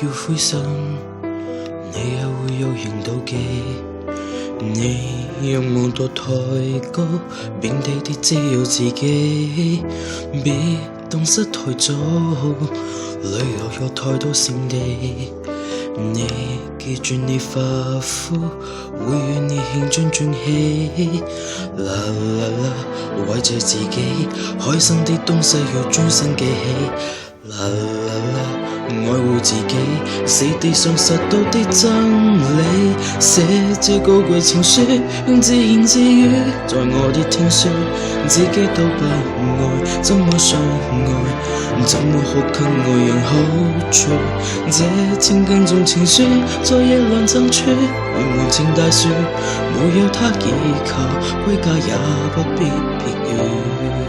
要灰心，你也會有型妒忌。你仰望到太高，遍地的只有自己，別動失太早，旅遊有太多勝地。你記住你發膚，會與你慶盡盡興。啦啦啦，為着自己開心的東西要專心記起。啦啦啦，愛護自己，是地上實到的真理。寫這高貴情書，用自言自語，在我的天書，自己都不愛，怎麼相愛？怎麼學給愛人好處？這千斤重情書，在夜闌深處，願無情大樹，沒有它倚靠，歸家也不必別語。